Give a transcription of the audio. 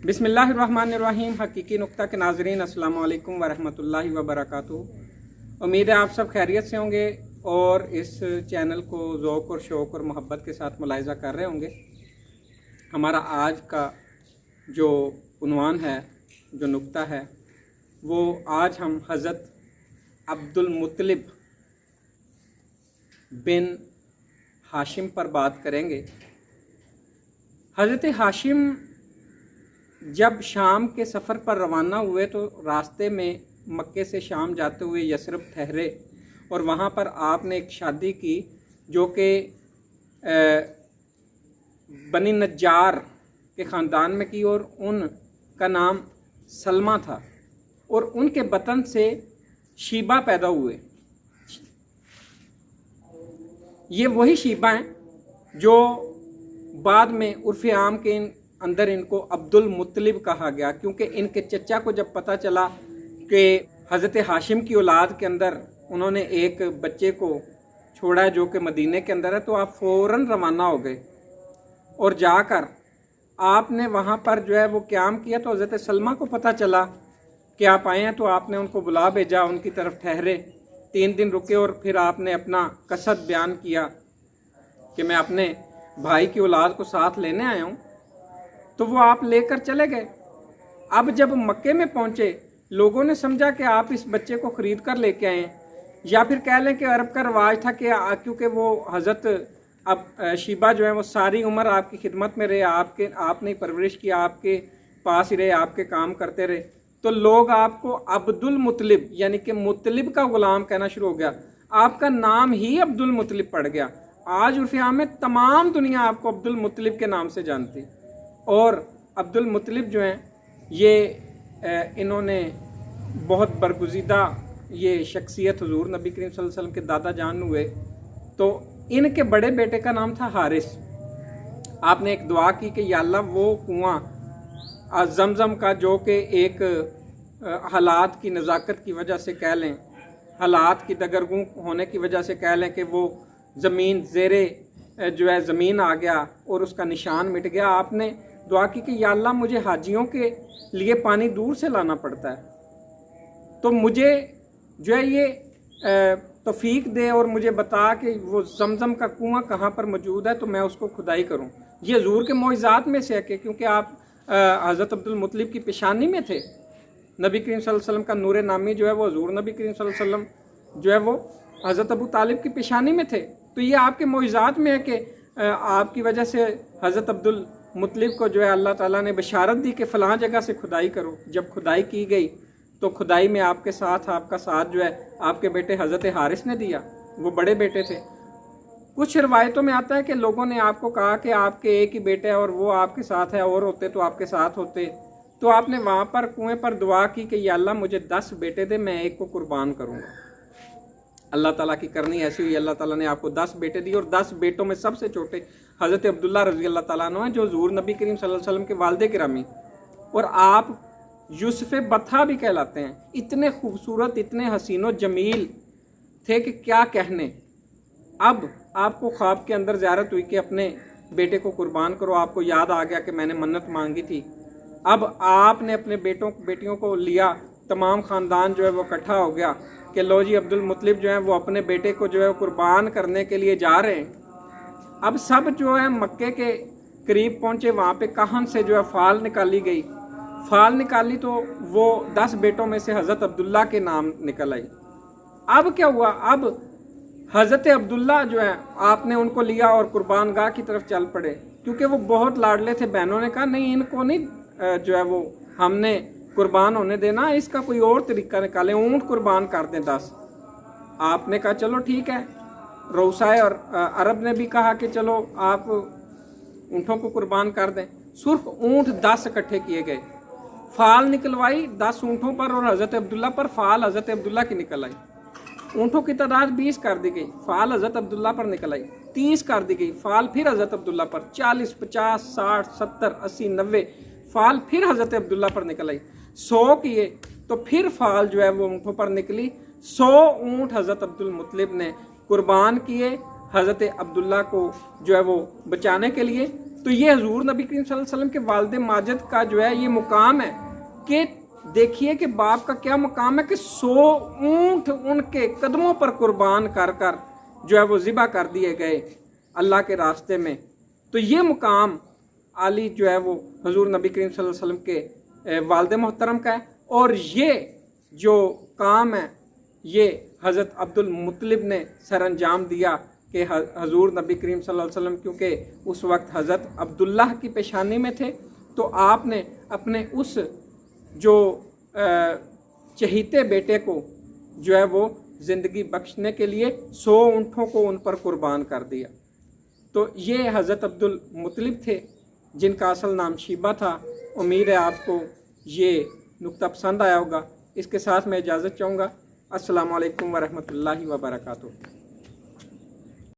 बिस्मिल्लाहिर्रहमानिर्रहीम। हकीकी नुक्ता के नाज़रीन, अस्सलाम वालेकुम वरहमतुल्लाहि वबरकातुहू। उम्मीद है आप सब खैरियत से होंगे और इस चैनल को ज़ौक़ और शौक़ और मोहब्बत के साथ मुलाहिज़ा कर रहे होंगे। हमारा आज का जो उन्वान है, जो नुक्ता है, वो आज हम हज़रत अब्दुल मुत्तलिब बिन हाशिम पर बात करेंगे। हज़रत हाशिम जब शाम के सफ़र पर रवाना हुए तो रास्ते में मक्के से शाम जाते हुए यसरब ठहरे और वहाँ पर आपने एक शादी की जो कि बनी नज्जार के ख़ानदान में की और उनका नाम सलमा था और उनके बतन से शीबा पैदा हुए। ये वही शीबा हैं जो बाद में उर्फ़ आम के अंदर इनको अब्दुल मुत्तलिब कहा गया, क्योंकि इनके चचा को जब पता चला कि हज़रत हाशिम की औलाद के अंदर उन्होंने एक बच्चे को छोड़ा है जो कि मदीने के अंदर है, तो आप फ़ौरन रवाना हो गए और जाकर आपने वहाँ पर जो है वो क़याम किया। तो हज़रत सलमा को पता चला कि आप आए हैं, तो आपने उनको बुला भेजा, उनकी तरफ ठहरे, 3 दिन रुके और फिर आपने अपना कसद बयान किया कि मैं अपने भाई की औलाद को साथ लेने आया हूँ। तो वो आप लेकर चले गए। अब जब मक्के में पहुंचे, लोगों ने समझा कि आप इस बच्चे को ख़रीद कर लेके आए, या फिर कह लें कि अरब का रवाज था कि क्योंकि वो हज़रत अब शीबा जो है वो सारी उम्र आपकी खिदमत में रहे, आपने परवरिश की, आपके पास ही रहे, आपके काम करते रहे, तो लोग आपको अब्दुल मुत्तलिब यानी कि मुत्तलिब का ग़ुलाम कहना शुरू हो गया। आपका नाम ही अब्दुल मुत्तलिब पड़ गया। आज उर्फ़ आम में तमाम दुनिया आपको अब्दुल मुत्तलिब के नाम से जानती। और अब्दुल मुत्तलिब जो हैं ये इन्होंने बहुत बरगुज़ीदा ये शख्सियत हुज़ूर नबी करीम सल्लल्लाहु अलैहि वसल्लम के दादा जान हुए। तो इनके बड़े बेटे का नाम था हारिस। आपने एक दुआ की कि या अल्लाह वो कुआं ज़मज़म का जो कि एक हालात की नज़ाकत की वजह से कह लें, हालात की दगरगूं होने की वजह से कह लें कि वो ज़मीन ज़ेरे जो है ज़मीन आ गया और उसका निशान मिट गया। आपने दुआ की कि या अल्लाह मुझे हाजियों के लिए पानी दूर से लाना पड़ता है, तो मुझे जो है ये तौफीक दे और मुझे बता कि वो ज़मज़म का कुआं कहाँ पर मौजूद है, तो मैं उसको खुदाई करूँ। ये हज़ूर के मोइज़ात में से है कि क्योंकि आप हज़रत अब्दुल मुत्तलिब की पेशानी में थे। नबी करीम सल्लल्लाहु अलैहि वसल्लम का नूर नामी जो है वो हज़ूर नबी करीम सल्लल्लाहु अलैहि वसल्लम जो है वो हज़रत अबू तालिब की पेशानी में थे। तो ये आपके मोइज़ात में है कि आपकी वजह से हज़रत अब्दुल मुत्तलिब को जो है अल्लाह ताला ने बशारत दी कि फ़लाँ जगह से खुदाई करो। जब खुदाई की गई तो खुदाई में आपके साथ आपका साथ जो है आपके बेटे हज़रत हारिस ने दिया, वो बड़े बेटे थे। कुछ रवायतों में आता है कि लोगों ने आपको कहा कि आपके एक ही बेटा है और वो आपके साथ है, और होते तो आपके साथ होते। तो आपने वहाँ पर कुएँ पर दुआ की कि या अल्लाह मुझे 10 बेटे दे, मैं एक को कुर्बान करूँगा। अल्लाह ताला की करनी ऐसी हुई, अल्लाह ताला ने आपको 10 बेटे दिए और 10 बेटों में सबसे छोटे हज़रत अब्दुल्ला रज़ी अल्लाह ताला अन्हु हैं, जो हज़ूर नबी करीम सल्लल्लाहु अलैहि वसल्लम के वालिद गिरामी, और आप यूसुफ़ बथा भी कहलाते हैं। इतने खूबसूरत, इतने हसीनो जमील थे कि क्या कहने। अब आपको ख्वाब के अंदर ज़ियारत हुई कि अपने बेटे को कुर्बान करो, आपको याद आ गया कि मैंने मन्नत मांगी थी। अब आपने अपने बेटियों को लिया, तमाम ख़ानदान जो है वो इकट्ठा हो गया कि लो जी अब्दुल मुत्तलिब जो है वो अपने बेटे को जो है कुर्बान करने के लिए जा रहे हैं। अब सब जो है मक्के के करीब पहुँचे, वहाँ पे कहन से जो है फाल निकाली गई। फाल निकाली तो वो 10 बेटों में से हज़रत अब्दुल्ला के नाम निकल आई। अब क्या हुआ, अब हज़रत अब्दुल्ला जो है आपने उनको लिया और कुर्बान गाह की तरफ चल पड़े, क्योंकि वो बहुत लाडले थे। बहनों ने कहा नहीं, इनको नहीं जो है वो हमने कुर्बान होने देना, इसका कोई और तरीका निकालें, ऊँट कुर्बान कर दें 10। आपने कहा चलो ठीक है। रऊसाए और अरब ने भी कहा कि चलो आप ऊँटों को कुर्बान कर दें। सुर्ख ऊँट 10 इकट्ठे किए गए, फाल निकलवाई 10 ऊँटों पर और हज़रत अब्दुल्ला पर फाल हज़रत अब्दुल्ला की निकल आई। ऊँटों की तादाद 20 कर दी गई, फाल हज़रत अब्दुल्ला पर निकल आई। 30 कर दी गई, फाल फिर हज़रत अब्दुल्ला पर। 40, 50, 60, 70, 80, 90 फाल फिर हज़रत अब्दुल्ला पर निकल आई। 100 किए तो फिर फाल जो है वो ऊँटों पर निकली। 100 ऊँट हज़रत अब्दुल मुत्तलिब ने कुर्बान किए हज़रत अब्दुल्ला को जो है वो बचाने के लिए। तो ये हजूर नबी करीम सल्लल्लाहु अलैहि वसल्लम के वालिद माजिद का जो है ये मुकाम है कि देखिए कि बाप का क्या मुकाम है कि 100 ऊंट उनके कदमों पर कुर्बान कर कर जो है वो ज़िबा कर दिए गए अल्लाह के रास्ते में। तो ये मुकाम आली जो है वो हजूर नबी करीम सल्लल्लाहु अलैहि वसल्लम के वालिद मोहतरम का है। और ये जो काम है ये हज़रत अब्दुल मुत्तलिब ने सर अंजाम दिया कि हजूर नबी करीम सल्लल्लाहु अलैहि वसल्लम क्योंकि उस वक्त हज़रत अब्दुल्लाह की पेशानी में थे, तो आपने अपने उस जो चहीते बेटे को जो है वो ज़िंदगी बख्शने के लिए 100 ऊँटों को उन पर कुर्बान कर दिया। तो ये हज़रत अब्दुल मुत्तलिब थे जिनका असल नाम शीबा था। उम्मीद है आपको ये नुक्ता पसंद आया होगा। इसके साथ मैं इजाज़त चाहूँगा। अस्सलामु अलैकुम वरहमतुल्लाहि वबरकातुहू।